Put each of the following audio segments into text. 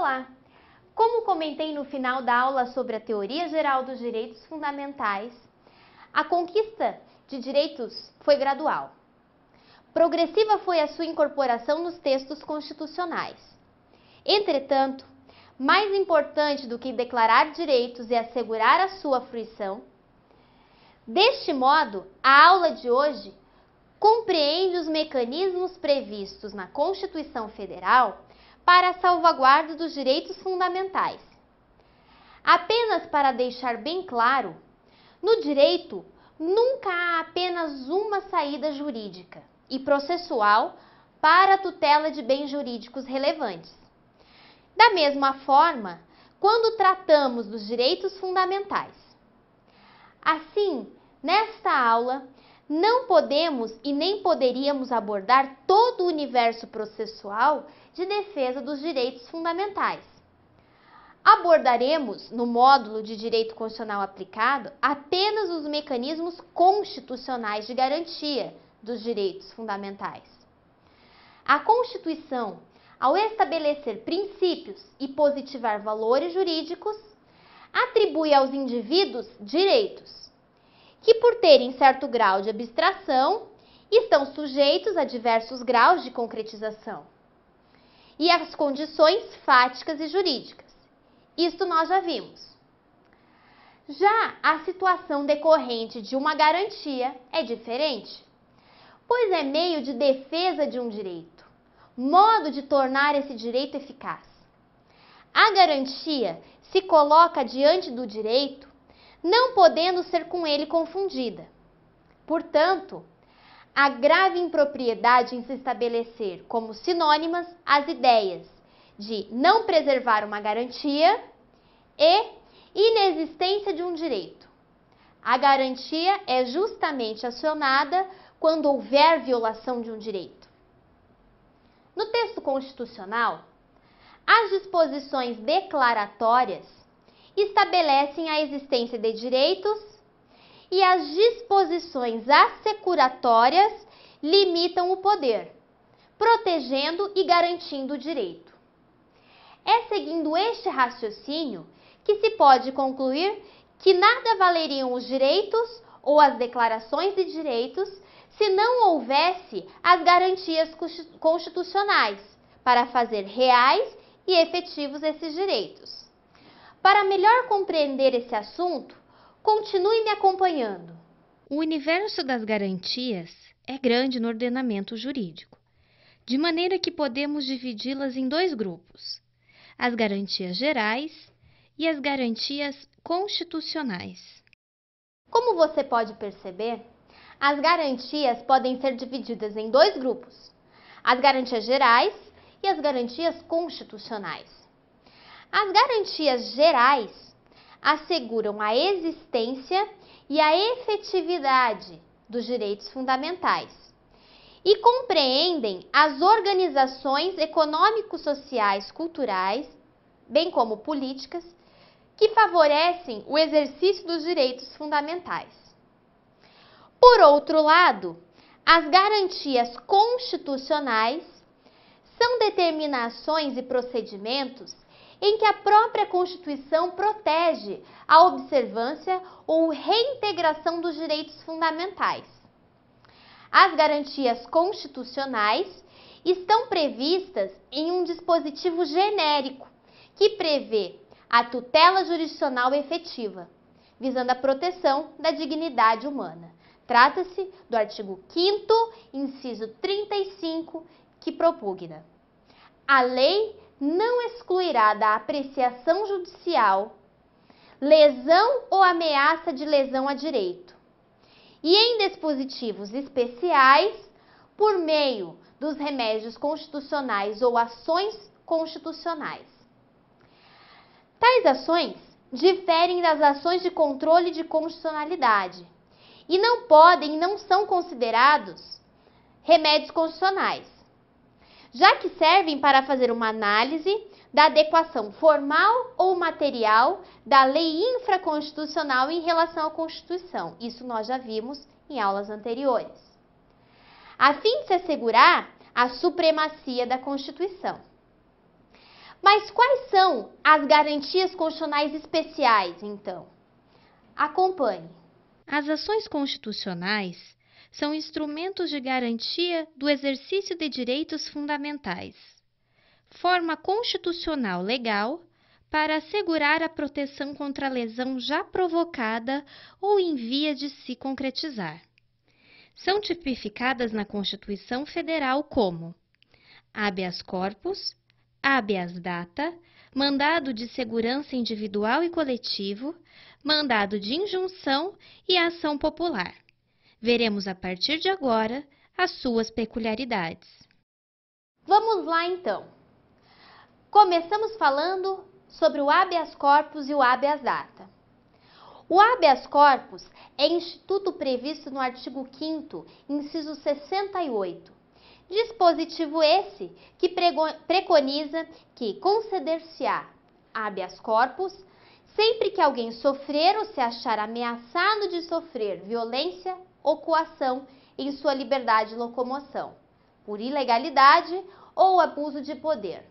Olá! Como comentei no final da aula sobre a Teoria Geral dos Direitos Fundamentais, a conquista de direitos foi gradual. Progressiva foi a sua incorporação nos textos constitucionais. Entretanto, mais importante do que declarar direitos e assegurar a sua fruição, deste modo, a aula de hoje compreende os mecanismos previstos na Constituição Federal para a salvaguarda dos direitos fundamentais. Apenas para deixar bem claro, no direito nunca há apenas uma saída jurídica e processual para a tutela de bens jurídicos relevantes. Da mesma forma, quando tratamos dos direitos fundamentais. Assim, nesta aula, não podemos e nem poderíamos abordar todo o universo processual de defesa dos direitos fundamentais. Abordaremos, no módulo de Direito Constitucional Aplicado, apenas os mecanismos constitucionais de garantia dos direitos fundamentais. A Constituição, ao estabelecer princípios e positivar valores jurídicos, atribui aos indivíduos direitos, que por terem certo grau de abstração, estão sujeitos a diversos graus de concretização e às condições fáticas e jurídicas. Isto nós já vimos. Já a situação decorrente de uma garantia é diferente, pois é meio de defesa de um direito, modo de tornar esse direito eficaz. A garantia se coloca diante do direito, não podendo ser com ele confundida. Portanto, há grave impropriedade em se estabelecer como sinônimas as ideias de não preservar uma garantia e inexistência de um direito. A garantia é justamente acionada quando houver violação de um direito. No texto constitucional, as disposições declaratórias estabelecem a existência de direitos e as disposições assecuratórias limitam o poder, protegendo e garantindo o direito. É seguindo este raciocínio que se pode concluir que nada valeriam os direitos ou as declarações de direitos se não houvesse as garantias constitucionais para fazer reais e efetivos esses direitos. Para melhor compreender esse assunto, continue me acompanhando. O universo das garantias é grande no ordenamento jurídico, de maneira que podemos dividi-las em dois grupos: as garantias gerais e as garantias constitucionais. Como você pode perceber, as garantias podem ser divididas em dois grupos: as garantias gerais e as garantias constitucionais. As garantias gerais asseguram a existência e a efetividade dos direitos fundamentais e compreendem as organizações econômico-sociais, culturais, bem como políticas, que favorecem o exercício dos direitos fundamentais. Por outro lado, as garantias constitucionais são determinações e procedimentos em que a própria Constituição protege a observância ou reintegração dos direitos fundamentais. As garantias constitucionais estão previstas em um dispositivo genérico que prevê a tutela jurisdicional efetiva, visando a proteção da dignidade humana. Trata-se do artigo 5º, inciso 35, que propugna: a lei não excluirá da apreciação judicial lesão ou ameaça de lesão a direito, e em dispositivos especiais, por meio dos remédios constitucionais ou ações constitucionais. Tais ações diferem das ações de controle de constitucionalidade e não podem e não são considerados remédios constitucionais, já que servem para fazer uma análise da adequação formal ou material da lei infraconstitucional em relação à Constituição. Isso nós já vimos em aulas anteriores. A fim de se assegurar a supremacia da Constituição. Mas quais são as garantias constitucionais especiais, então? Acompanhe. As ações constitucionais são instrumentos de garantia do exercício de direitos fundamentais, forma constitucional legal para assegurar a proteção contra a lesão já provocada ou em via de se concretizar. São tipificadas na Constituição Federal como habeas corpus, habeas data, mandado de segurança individual e coletivo, mandado de injunção e ação popular. Veremos a partir de agora as suas peculiaridades. Vamos lá então. Começamos falando sobre o habeas corpus e o habeas data. O habeas corpus é instituto previsto no artigo 5º, inciso 68. Dispositivo esse que preconiza que conceder-se-á habeas corpus sempre que alguém sofrer ou se achar ameaçado de sofrer violência ou coação em sua liberdade de locomoção, por ilegalidade ou abuso de poder.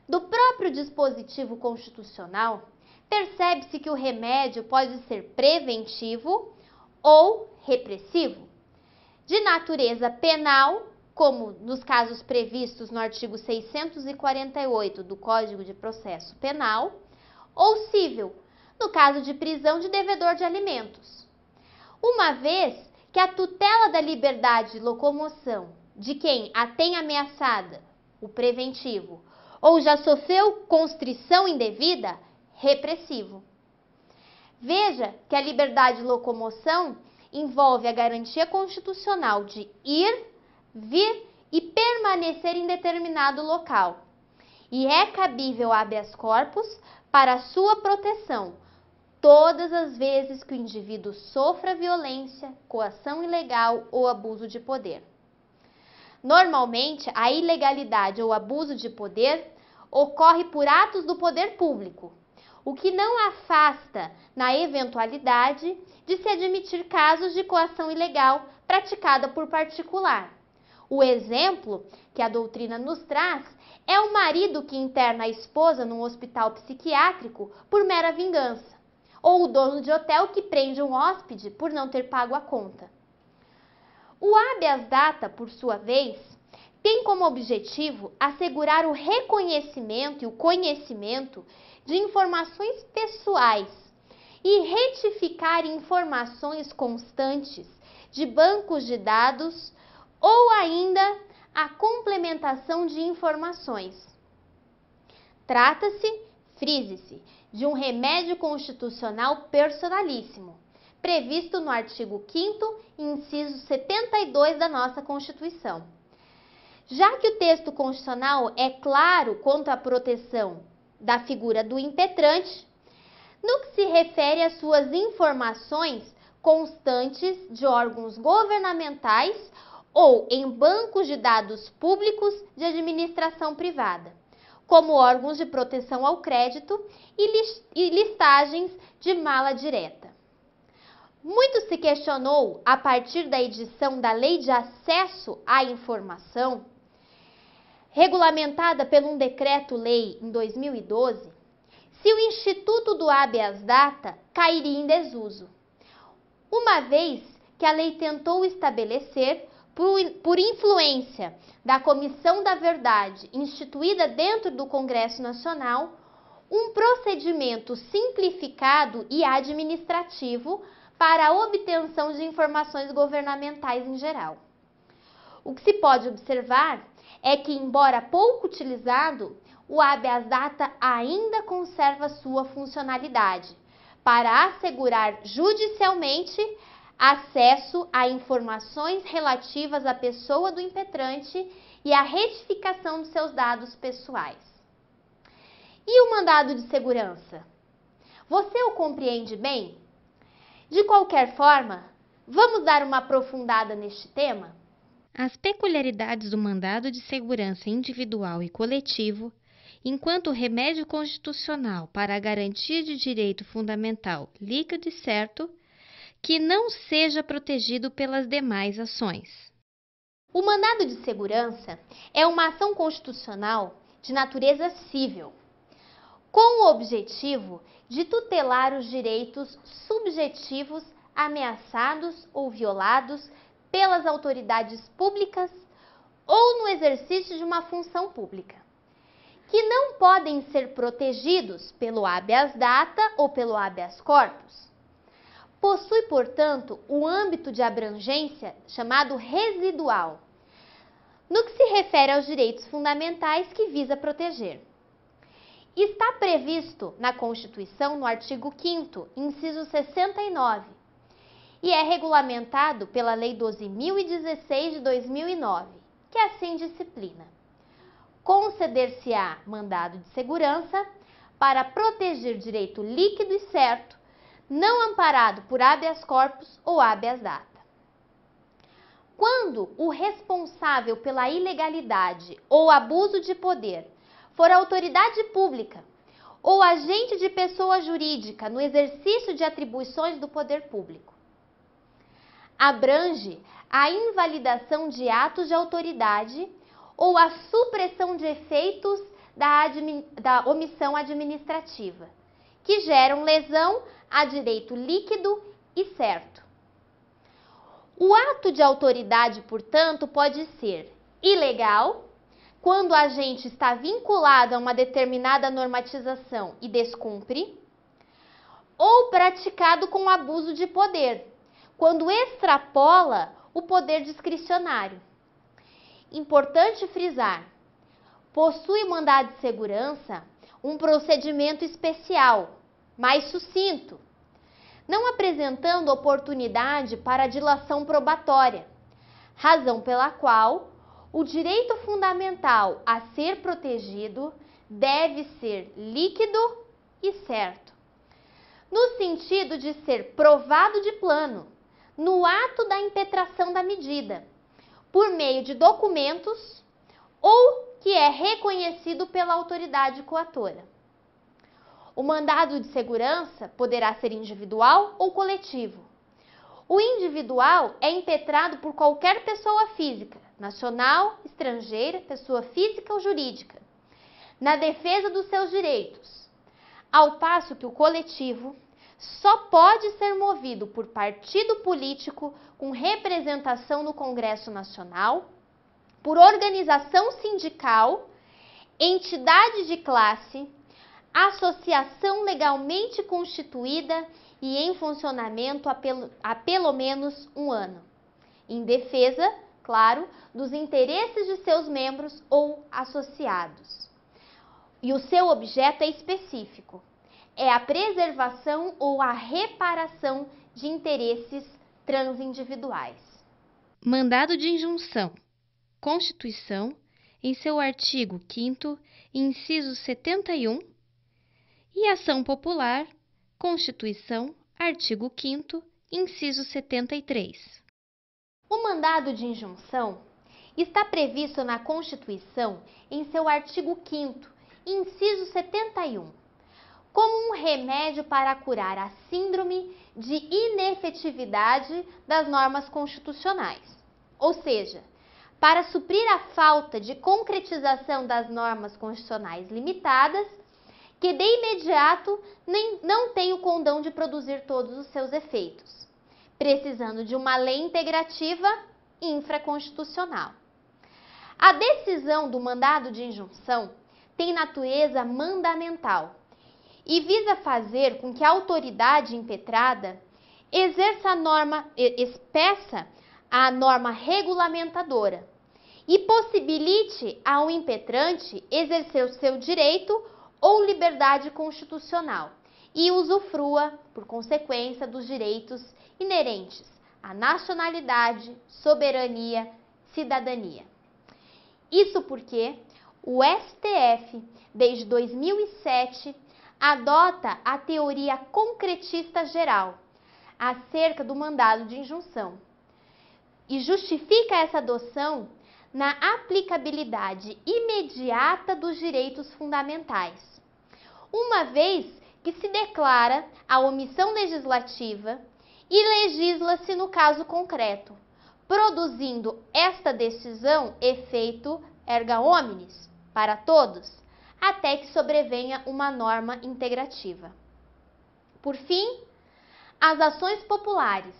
Do próprio dispositivo constitucional, percebe-se que o remédio pode ser preventivo ou repressivo, de natureza penal, como nos casos previstos no artigo 648 do Código de Processo Penal, ou cível, no caso de prisão de devedor de alimentos. Uma vez que a tutela da liberdade de locomoção de quem a tem ameaçada, o preventivo, ou já sofreu constrição indevida, repressivo. Veja que a liberdade de locomoção envolve a garantia constitucional de ir, vir e permanecer em determinado local. E é cabível habeas corpus para sua proteção, todas as vezes que o indivíduo sofra violência, coação ilegal ou abuso de poder. Normalmente, a ilegalidade ou abuso de poder ocorre por atos do poder público, o que não afasta na eventualidade de se admitir casos de coação ilegal praticada por particular. O exemplo que a doutrina nos traz é o marido que interna a esposa num hospital psiquiátrico por mera vingança, ou o dono de hotel que prende um hóspede por não ter pago a conta. O habeas data, por sua vez, tem como objetivo assegurar o reconhecimento e o conhecimento de informações pessoais e retificar informações constantes de bancos de dados ou ainda a complementação de informações. Trata-se, frise-se, de um remédio constitucional personalíssimo, previsto no artigo 5º, inciso 72 da nossa Constituição. Já que o texto constitucional é claro quanto à proteção da figura do impetrante, no que se refere às suas informações constantes de órgãos governamentais ou em bancos de dados públicos de administração privada, como órgãos de proteção ao crédito e listagens de mala direta. Muito se questionou, a partir da edição da Lei de Acesso à Informação, regulamentada por um decreto-lei em 2012, se o Instituto do habeas data cairia em desuso, uma vez que a lei tentou estabelecer, por influência da Comissão da Verdade, instituída dentro do Congresso Nacional, um procedimento simplificado e administrativo para a obtenção de informações governamentais em geral. O que se pode observar é que, embora pouco utilizado, o habeas data ainda conserva sua funcionalidade para assegurar judicialmente acesso a informações relativas à pessoa do impetrante e a retificação de seus dados pessoais. E o mandado de segurança? Você o compreende bem? De qualquer forma, vamos dar uma aprofundada neste tema? As peculiaridades do mandado de segurança individual e coletivo, enquanto remédio constitucional para a garantia de direito fundamental líquido e certo, que não seja protegido pelas demais ações. O mandado de segurança é uma ação constitucional de natureza civil, com o objetivo de tutelar os direitos subjetivos ameaçados ou violados pelas autoridades públicas ou no exercício de uma função pública, que não podem ser protegidos pelo habeas data ou pelo habeas corpus. Possui, portanto, o âmbito de abrangência chamado residual, no que se refere aos direitos fundamentais que visa proteger. Está previsto na Constituição, no artigo 5º, inciso 69, e é regulamentado pela Lei 12.016 de 2009, que assim disciplina: conceder-se-á mandado de segurança para proteger direito líquido e certo, não amparado por habeas corpus ou habeas data. Quando o responsável pela ilegalidade ou abuso de poder for autoridade pública ou agente de pessoa jurídica no exercício de atribuições do poder público, abrange a invalidação de atos de autoridade ou a supressão de efeitos da omissão administrativa, que geram lesão a direito líquido e certo. O ato de autoridade, portanto, pode ser ilegal, quando o agente está vinculado a uma determinada normatização e descumpre, ou praticado com abuso de poder, quando extrapola o poder discricionário. Importante frisar: possui o mandado de segurança um procedimento especial, mais sucinto, não apresentando oportunidade para dilação probatória, razão pela qual o direito fundamental a ser protegido deve ser líquido e certo, no sentido de ser provado de plano, no ato da impetração da medida, por meio de documentos ou que é reconhecido pela autoridade coatora. O mandado de segurança poderá ser individual ou coletivo. O individual é impetrado por qualquer pessoa física, nacional, estrangeira, pessoa física ou jurídica, na defesa dos seus direitos, ao passo que o coletivo só pode ser movido por partido político com representação no Congresso Nacional, por organização sindical, entidade de classe, associação legalmente constituída e em funcionamento há pelo menos um ano, em defesa, claro, dos interesses de seus membros ou associados. E o seu objeto é específico: é a preservação ou a reparação de interesses transindividuais. Mandado de injunção. Constituição, em seu artigo 5º, inciso 71, e ação popular, Constituição, artigo 5º, inciso 73. O mandado de injunção está previsto na Constituição, em seu artigo 5º, inciso 71, como um remédio para curar a síndrome de inefetividade das normas constitucionais, ou seja, para suprir a falta de concretização das normas constitucionais limitadas, que de imediato não tem o condão de produzir todos os seus efeitos, precisando de uma lei integrativa infraconstitucional. A decisão do mandado de injunção tem natureza mandamental e visa fazer com que a autoridade impetrada expeça a norma regulamentadora e possibilite ao impetrante exercer o seu direito ou liberdade constitucional e usufrua, por consequência, dos direitos inerentes à nacionalidade, soberania, cidadania. Isso porque o STF, desde 2007, adota a teoria concretista geral acerca do mandado de injunção e justifica essa adoção na aplicabilidade imediata dos direitos fundamentais, uma vez que se declara a omissão legislativa e legisla-se no caso concreto, produzindo esta decisão efeito erga omnes, para todos, até que sobrevenha uma norma integrativa. Por fim, as ações populares.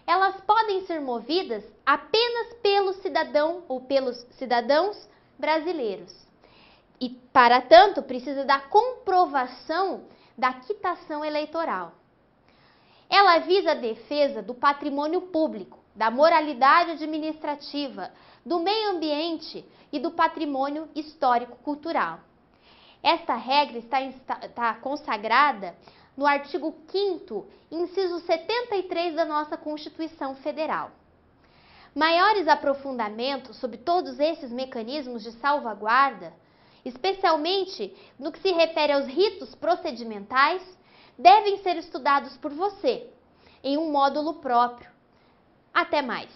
Elas podem ser movidas apenas pelo cidadão ou pelos cidadãos brasileiros. E, para tanto, precisa da comprovação da quitação eleitoral. Ela visa a defesa do patrimônio público, da moralidade administrativa, do meio ambiente e do patrimônio histórico-cultural. Esta regra está consagrada no artigo 5º, inciso 73 da nossa Constituição Federal. Maiores aprofundamentos sobre todos esses mecanismos de salvaguarda, especialmente no que se refere aos ritos procedimentais, devem ser estudados por você, em um módulo próprio. Até mais!